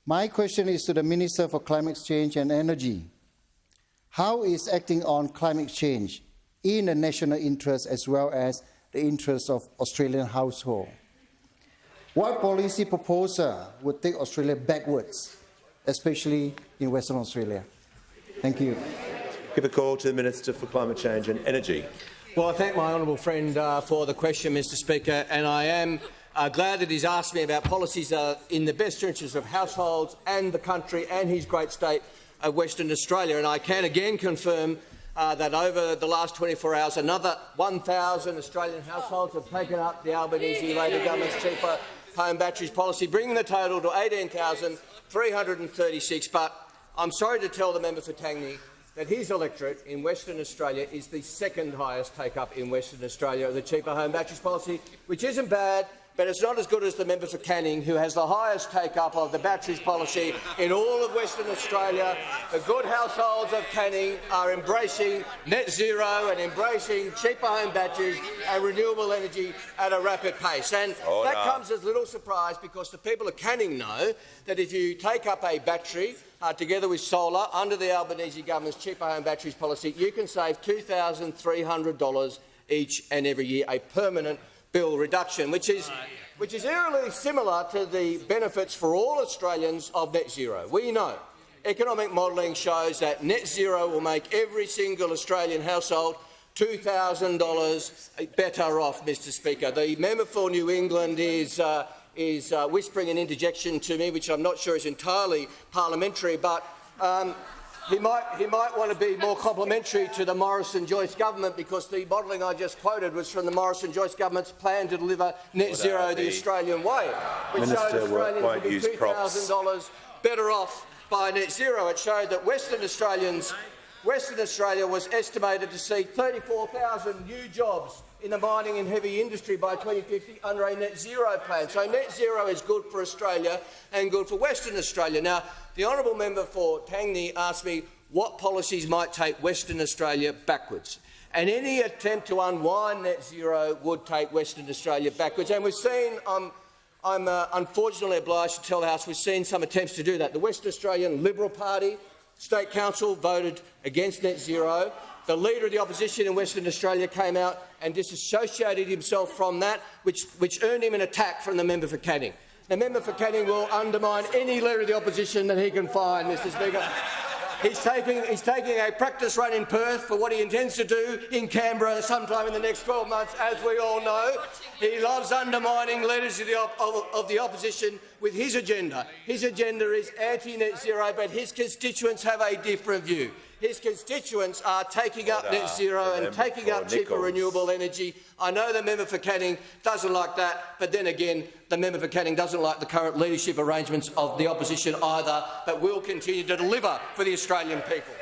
My question is to the Minister for Climate Change and Energy. How is acting on climate change in the national interest as well as the interests of Australian households? What policy proposal would take Australia backwards, especially in Western Australia? Thank you. Give a call to the Minister for Climate Change and Energy. Well, I thank my honourable friend for the question, Mr Speaker, and I am glad that he's asked me about policies in the best interests of households and the country and his great state of Western Australia. And I can again confirm that over the last 24 hours, another 1,000 Australian households have taken up the Albanese Labor government's cheaper home batteries policy, bringing the total to 18,336. But I'm sorry to tell the member for Tangney that his electorate in Western Australia is the second highest take-up in Western Australia of the cheaper home batteries policy, which isn't bad, but it's not as good as the member for Canning, who has the highest take-up of the batteries policy in all of Western Australia. The good households of Canning are embracing net zero and embracing cheaper home batteries and renewable energy at a rapid pace. And that comes as little surprise because the people of Canning know that if you take up a battery together with solar under the Albanese government's cheaper home batteries policy, you can save $2,300 each and every year, a permanent bill reduction, which is eerily similar to the benefits for all Australians of net zero. We know economic modelling shows that net zero will make every single Australian household $2,000 better off, Mr Speaker. The member for New England is whispering an interjection to me, which I'm not sure is entirely parliamentary, but he might want to be more complimentary to the Morrison-Joyce government, because the modelling I just quoted was from the Morrison-Joyce government's plan to deliver net zero the Australian way, which showed Australians would be $2,000 better off by net zero. It showed that Western Australia was estimated to see 34,000 new jobs in the mining and heavy industry by 2050 under a net zero plan. So net zero is good for Australia and good for Western Australia. Now, the honourable member for Tangney asked me what policies might take Western Australia backwards. And any attempt to unwind net zero would take Western Australia backwards. And we've seen, I'm unfortunately obliged to tell the House, we've seen some attempts to do that. The West Australian Liberal Party State Council voted against net zero. The Leader of the Opposition in Western Australia came out and disassociated himself from that, which earned him an attack from the member for Canning. The member for Canning will undermine any Leader of the Opposition that he can find, Mr Speaker. He's taking a practice run in Perth for what he intends to do in Canberra sometime in the next 12 months, as we all know. He loves undermining leaders of the opposition with his agenda. His agenda is anti-net zero, but his constituents have a different view. His constituents are taking up net zero and taking up cheaper renewable energy. I know the member for Canning doesn't like that, but then again, the member for Canning doesn't like the current leadership arrangements of the opposition either, but will continue to deliver for the Australian people.